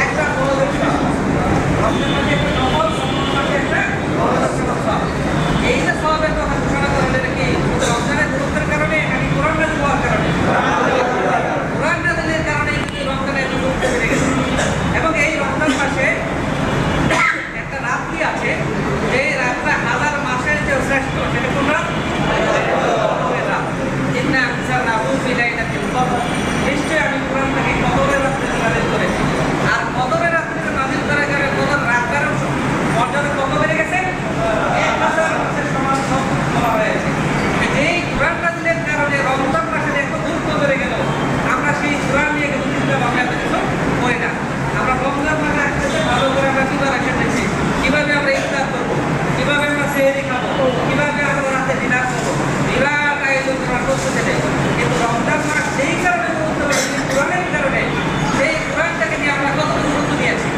একটা বড়দের সব রমজান মাসে একটা নফল, রমজান মাসে একটা বড়দের সব। এই যে সবের কথা ঘোষণা করেন, এটা কি রমজানের গুরুত্বের কারণে নাকি কোরআন নাযিল হওয়ার কারণে? কোরআন নাযিলের কারণে কিন্তু রমজানের এত গুরুত্ব বেড়ে গেছে। এবং এই রমজান মাসে একটা রাত্রি আছে, যে রাতটা হাজার মাসের চেয়ে শ্রেষ্ঠ। সেটা কোন রাত? কদরের রাত। ইন্না আনজালনাহু ফি লাইলাতিল কদর। নিশ্চয়ই আমি কোরআন থেকে কদরের রাত্রিতে নাযিল করেছি। আর কদরের রাত্রিতে নাযিল করার কারণে কদর রাতটার মর্যাদা কত বেড়ে গেছে? 1000 মাসের সমান সব বলা হয়েছে। যেই কোরআন নাযিলের কারণে রমজান মাসের এত গুরুত্ব বেড়ে গেল, আমরা সেই কোরআন নিয়ে কিন্তু চিন্তা ভাবনা এত কিছু করি না। আমরা রমজান মাসে আসতেছে ভালো করে আমরা কিভাবে খেতেছি, কিভাবে আমরা ইফতার করবো, কিভাবে আমরা সেহরি খাবো, কিভাবে আমরা রাতে ডিনার করবো, বিরাট আয়োজন করার প্রস্তুতি নেই। কিন্তু রমজান মাস সেই কারণে গুরুত্ব পাবে, কোরআনের কারণে, সেই কোরআনটাকে নিয়ে আমরা কত গুরুত্ব দিয়েছি।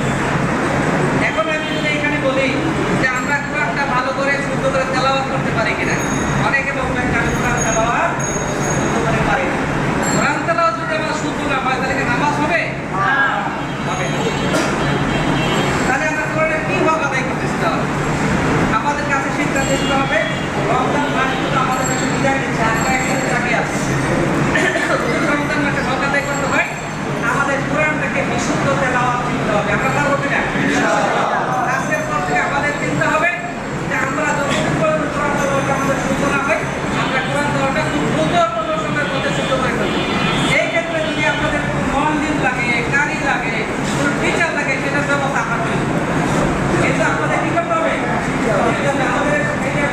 এখন আমি যদি এখানে বলি যে আমরা কোরআনটা ভালো করে শুদ্ধ করে তেলাওয়াত করতে পারি কিনা, অনেকে বলবেন যে আমি কোরআন তেলাওয়াত শুদ্ধ করে পারি না। কোরআন তেলাওয়াত যদি আমার শুদ্ধ না হয় তাহলে কি নামাজ হবে? হবে না। তাহলে আমরা কোরআনের কি হক আদায় করতেছি? তাহলে আমাদের কাছে সিদ্ধান্ত নিতে হবে, রমজান মাস কিন্তু আমাদের কাছে বিদায় দিচ্ছে, আমরা একসাথে তাকিয়ে আছি। রমজান মাসে হক আদায় করতে হয়, আমাদের কোরআনটাকে বিশুদ্ধ তেলাওয়াত শিখতে হবে। আমরা পারবো কিনা? আজকের পর থেকে আমাদের চিন্তা হবে যে আমরা যতদিন পর্যন্ত কোরআন তেলাওয়াত আমাদের শুদ্ধ না হয়, আমরা কোরআন তেলাওয়াতটা খুব দ্রুত কোনো সময়ের মধ্যে শুদ্ধ করে ফেলবো। এই ক্ষেত্রে যদি আপনাদের কোনো মন্দির লাগে, গাড়ি লাগে, কোনো টিচার লাগে, সেটার ব্যবস্থা আমরা করি। কিন্তু আপনাদের কি করতে হবে? আমাদের এই যে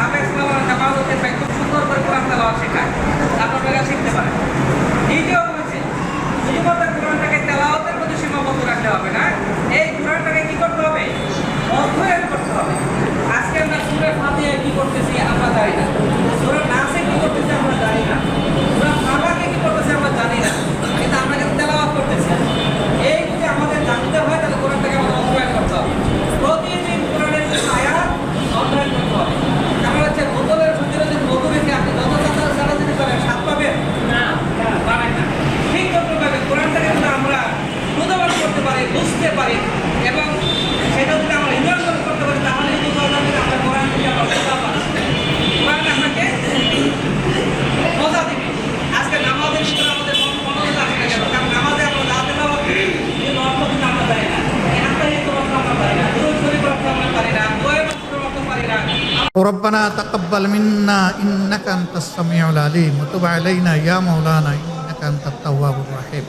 আবেগ জামালতের ভাই খুব সুন্দর করে কোরআন তেলাওয়াত শেখায়, আপনারা শিখতে পারেন। নিজেও বলছি, শুধুমাত্র কোরআনটাকে তেলাওয়াতের মধ্যে সীমাবদ্ধ রাখতে হবে না, এই কোরআনটাকে কি করতে হবে? অধ্যয়ন করতে হবে। আজকে আমরা সূরা ফাতিহা কি করতেছি আমরা জানি না, সূরা নাসে কি করতেছি আমরা জানি না, সূরা ফালাকে কি করতেছি আমরা জানি না, কিন্তু আমরা কিন্তু তেলাওয়াত করতেছি। এই যদি আমাদের জানতে হয় তাহলে কোরআনটাকে আমাদের অধ্যয়ন করতে হবে। প্রতিদিন কোরআনের আয়াত অধ্যয়ন করতে হবে। কারণ হচ্ছে বোতলের ভিতরে যদি মধু রেখে আপনি যত সারা যদি করেন স্বাদ পাবেন না, পাবেন না। ঠিক ততভাবে কোরআনটাকে যদি আমরা অনুধাবন করতে পারি, বুঝতে পারি এবং সেটা যদি আমরা হৃদয়ঙ্গম করতে পারি, তাহলে কিন্তু আমরা কোরআন থেকে আমরা মজা পাচ্ছি। কোরআন আপনাকে মজা দিবে। আজকে নামাজের ভিতরে আমাদের মনোযোগ আসে না কেন? কারণ নামাজে আমরা যাতে যাওয়া কিন্তু অর্থ কিন্তু আমরা পারি না, একটা অর্থ আমরা পারি না, দুই শরীর অর্থ আমরা পারি না, দোয়ের অর্থ পারি না। ربنا تقبل منا إنك أنت السميع العليم وتب علينا يا مولانا إنك أنت التواب الرحيم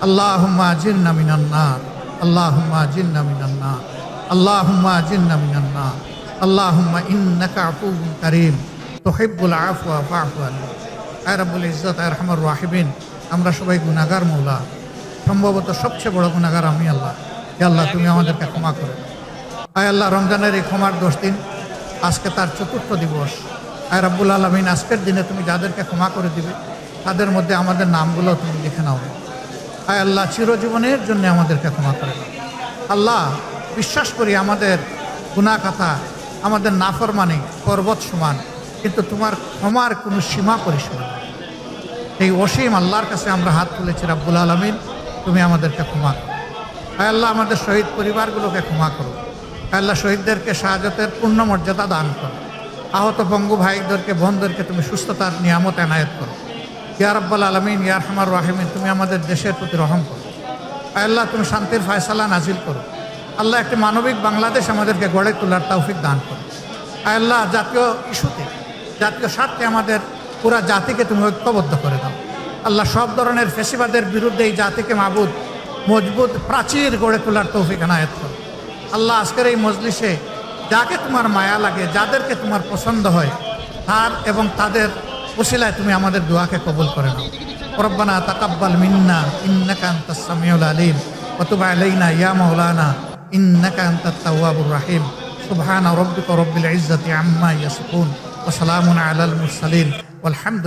اللهم أجرنا من النار اللهم أجرنا من النار اللهم أجرنا من النار اللهم إنك عفو كريم تحب العفو فاعف عنا يا رب العزة يا أرحم الراحمين। আমরা সবাই গুনাহগার মওলা, সম্ভবত সবচেয়ে বড় গুনাহগার আমি আল্লাহ। হে আল্লাহ, তুমি আমাদেরকে ক্ষমা করো। আয় আল্লাহ, রমজানের এই ক্ষমার 10 দিন, আজকে তার 4র্থ দিবস। আয় রাব্বুল আলামিন, আজকের দিনে তুমি যাদেরকে ক্ষমা করে দিবে তাদের মধ্যে আমাদের নামগুলো তুমি লিখে নাও। আয় আল্লাহ, চিরজীবনের জন্য আমাদেরকে ক্ষমা করে দাও। আল্লাহ, বিশ্বাস করি আমাদের গুনাহ কথা, আমাদের নাফরমানি পর্বত সমান, কিন্তু তোমার ক্ষমার কোনো সীমা পরিসীমা নেই। এই অসীম আল্লাহর কাছে আমরা হাত তুলেছি। রাব্বুল আলামিন, তুমি আমাদেরকে ক্ষমা করো। আয় আল্লাহ, আমাদের শহীদ পরিবারগুলোকে ক্ষমা করো। আল্লাহ, শহীদদেরকে শাহাদাতের পূর্ণ মর্যাদা দান করো। আহত পঙ্গু ভাইদেরকে, বোনদেরকে তুমি সুস্থতার নিয়ামত এনায়েত করো। ইয়া রাব্বুল আলামিন, ইয়া আরহামার রাহিমিন, তুমি আমাদের দেশের প্রতি রহম করো। আল্লাহ, তুমি শান্তির ফয়সালা নাজিল করো। আল্লাহ, একটি মানবিক বাংলাদেশ আমাদেরকে গড়ে তোলার তৌফিক দান করো। আল্লাহ, জাতীয় ইস্যুতে, জাতীয় স্বার্থে আমাদের পুরা জাতিকে তুমি ঐক্যবদ্ধ করে দাও। আল্লাহ, সব ধরনের ফেসিবাদের বিরুদ্ধে এই জাতিকে মাবুদ মজবুত প্রাচীর গড়ে তোলার তৌফিক এনায়েত করো। আল্লাহ, আজকের এই মজলিসে যাকে তোমার মায়া লাগে, যাদেরকে তোমার পছন্দ হয়, তার এবং তাদের ওসিলায় তুমি আমাদের দোয়াকে কবুল করে নাও। রব্বানা তাকাব্বাল মিন্না ইন্নাকা আনতাস সামিউল আলিম ওয়া তুব আলাইনা ইয়া মাওলানা ইন্নাকা আনতাত তাওয়াবুর রাহিম। সুবহানা রাব্বিকা রাব্বিল ইজ্জাতি আম্মা ইয়াসিফুন ওয়া সালামুন আলাল মুরসালিন ওয়াল হামদুলিল্লাহ।